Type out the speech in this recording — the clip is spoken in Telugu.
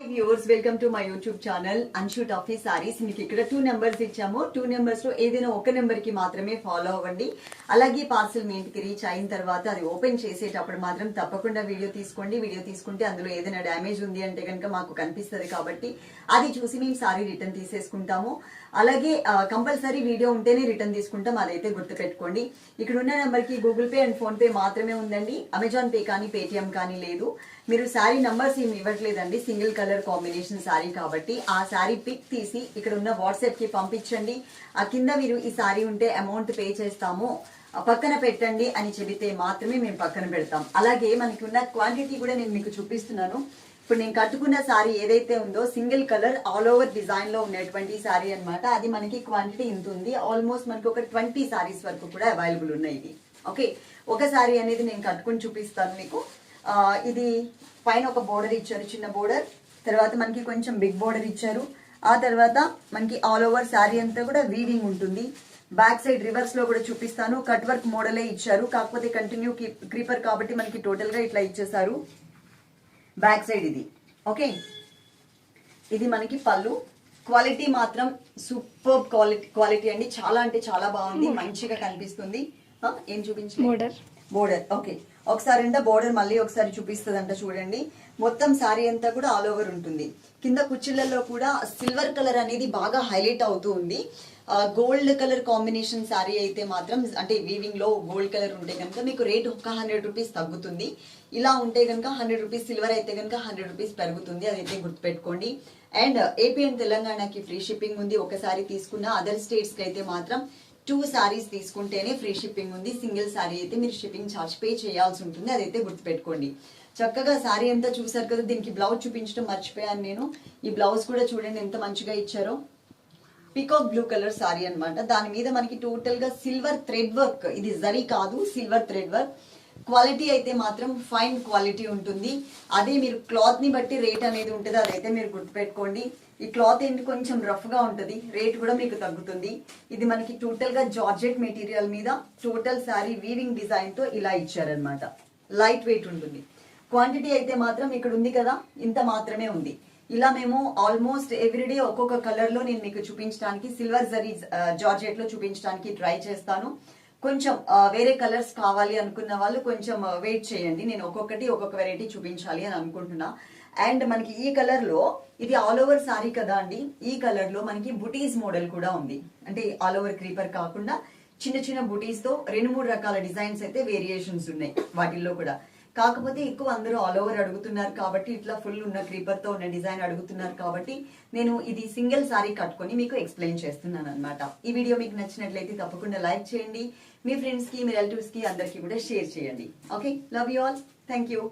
Viewers welcome to my YouTube channel Anshu Tuffy saris. మీకు ఇక్కడ 2 నెంబర్స్ ఇచ్చాము. 2 నెంబర్స్ లో ఏదైనా ఒక నెంబర్ కి మాత్రమే ఫాలో అవ్వండి. అలాగే పార్సల్ మీ ఇంటికి రీచ్ అయిన తర్వాత అది ఓపెన్ చేసేటప్పుడు మాత్రం తప్పకుండా వీడియో తీసుకోండి. వీడియో తీసుకుంటే అందులో ఏదైనా డ్యామేజ్ ఉంది అంటే కనుక మాకు కనిపిస్తుంది కాబట్టి అది చూసి మేము సారీ రిటర్న్ తీసేసుకుంటాము. అలాగే కంపల్సరీ వీడియో ఉంటేనే రిటర్న్ తీసుకుంటాం, అదైతే గుర్తుపెట్టుకోండి. ఇక్కడ ఉన్న నెంబర్ కి Google pay and phone pay మాత్రమే ఉందండి. అమెజాన్ పే కానీ పేటిఎం కానీ లేదు. మీరు శారీ నంబర్స్ ఏమి ఇవ్వట్లేదండి, సింగిల్ కలర్ కాంబినేషన్ శారీ కాబట్టి ఆ శారీ పిక్ తీసి ఇక్కడ ఉన్న వాట్సాప్ కి పంపించండి. ఆ కింద మీరు ఈ శారీ ఉంటే అమౌంట్ పే చేస్తాము పక్కన పెట్టండి అని చెబితే మాత్రమే మేము పక్కన పెడతాం. అలాగే మనకి ఉన్న క్వాంటిటీ కూడా నేను మీకు చూపిస్తున్నాను. ఇప్పుడు నేను కట్టుకున్న శారీ ఏదైతే ఉందో single colour all over design లో ఉన్నటువంటి శారీ అనమాట. అది మనకి క్వాంటిటీ ఇంత ఉంది. ఆల్మోస్ట్ మనకి ఒక 20 శారీస్ వరకు కూడా అవైలబుల్ ఉన్నాయి ఇది. ఓకే, ఒక శారీ అనేది నేను కట్టుకుని చూపిస్తాను మీకు. ఇది పైన ఒక బోర్డర్ ఇచ్చారు, చిన్న బోర్డర్. తర్వాత మనకి కొంచెం బిగ్ బోర్డర్ ఇచ్చారు. ఆ తర్వాత మనకి ఆల్ ఓవర్ శారీ అంతా కూడా వీవింగ్ ఉంటుంది. బ్యాక్ సైడ్ రివర్స్ లో కూడా చూపిస్తాను. కట్ వర్క్ మోడలే ఇచ్చారు, కాకపోతే కంటిన్యూ క్రీపర్ కాబట్టి మనకి టోటల్ గా ఇట్లా ఇచ్చేసారు. బ్యాక్ సైడ్ ఇది. ఓకే, ఇది మనకి పళ్ళు. క్వాలిటీ మాత్రం సూపర్ క్వాలిటీ అండి. చాలా అంటే చాలా బాగుంది, మంచిగా కనిపిస్తుంది. ఏం చూపించి బోర్డర్. ఓకే, ఒకసారి అంటే బోర్డర్ మళ్ళీ ఒకసారి చూపిస్తుందంట చూడండి. మొత్తం శారీ అంతా కూడా ఆల్ ఓవర్ ఉంటుంది. కింద కుచ్చిళ్లలో కూడా సిల్వర్ కలర్ అనేది బాగా హైలైట్ అవుతూ ఉంది. గోల్డ్ కలర్ కాంబినేషన్ శారీ అయితే మాత్రం అంటే వీవింగ్ లో గోల్డ్ కలర్ ఉంటే కనుక మీకు రేట్ ఒక 100 రూపీస్ తగ్గుతుంది. ఇలా ఉంటే కనుక 100 రూపీస్, సిల్వర్ అయితే కనుక 100 రూపీస్ పెరుగుతుంది, అదైతే గుర్తుపెట్టుకోండి. అండ్ ఏపీ అండ్ తెలంగాణకి ఫ్రీ షిప్పింగ్ ఉంది. ఒకసారి తీసుకున్న అదర్ స్టేట్స్ కి అయితే మాత్రం 2 శారీస్ తీసుకుంటేనే ఫ్రీ షిప్పింగ్ ఉంది. సింగిల్ శారీ అయితే మీరు షిప్పింగ్ ఛార్జ్ పే చేయాల్సి ఉంటుంది, అదైతే గుర్తుపెట్టుకోండి. చక్కగా శారీ అంతా చూసారు కదా. దీనికి బ్లౌజ్ చూపించడం మర్చిపోయాను నేను. ఈ బ్లౌజ్ కూడా చూడండి ఎంత మంచిగా ఇచ్చారో. పీకాక్ బ్లూ కలర్ శారీ అనమాట. దాని మీద మనకి టోటల్ గా సిల్వర్ థ్రెడ్ వర్క్, ఇది జరీ కాదు, సిల్వర్ థ్రెడ్ వర్క్. క్వాలిటీ అయితే మాత్రం ఫైన్ క్వాలిటీ ఉంటుంది. అదే మీరు క్లాత్ ని బట్టి రేట్ అనేది ఉంటుంది, అదైతే మీరు గుర్తుపెట్టుకోండి. ఈ క్లాత్ ఏంటి కొంచెం రఫ్ గా ఉంటుంది, రేట్ కూడా మీకు తగ్గుతుంది. ఇది మనకి టోటల్ గా జార్జెట్ మెటీరియల్ మీద టోటల్ శారీ వీవింగ్ డిజైన్ తో ఇలా ఇచ్చారనమాట. లైట్ వెయిట్ ఉంటుంది. క్వాంటిటీ అయితే మాత్రం ఇక్కడ ఉంది కదా, ఇంత మాత్రమే ఉంది. ఇలా మేము ఆల్మోస్ట్ ఎవ్రీడే ఒక్కొక్క కలర్ లో నేను మీకు చూపించడానికి, సిల్వర్ జరీ జార్జెట్ లో చూపించడానికి ట్రై చేస్తాను. కొంచెం వేరే కలర్స్ కావాలి అనుకున్న వాళ్ళు కొంచెం వెయిట్ చేయండి. నేను ఒక్కొక్కటి ఒక్కొక్క వెరైటీ చూపించాలి అని అనుకుంటున్నా. అండ్ మనకి ఈ కలర్ లో, ఇది ఆల్ ఓవర్ సారీ కదా అండి, ఈ కలర్ లో మనకి బుటీస్ మోడల్ కూడా ఉంది. అంటే ఆల్ ఓవర్ క్రీపర్ కాకుండా చిన్న చిన్న బుటీస్ తో 2-3 రకాల డిజైన్స్ అయితే వేరియేషన్స్ ఉన్నాయి వాటిల్లో కూడా. కాకపోతే ఎక్కువ అందరూ ఆల్ ఓవర్ అడుగుతున్నారు కాబట్టి, ఇట్లా ఫుల్ ఉన్న క్రీపర్ తో ఉన్న డిజైన్ అడుగుతున్నారు కాబట్టి నేను ఇది సింగిల్ సారీ కట్టుకొని మీకు ఎక్స్ప్లెయిన్ చేస్తున్నాను అనమాట. ఈ వీడియో మీకు నచ్చినట్లయితే తప్పకుండా లైక్ చేయండి. మీ ఫ్రెండ్స్ కి, మీ రిలేటివ్స్ కి అందరికీ కూడా షేర్ చేయండి. Okay, love you all. Thank you.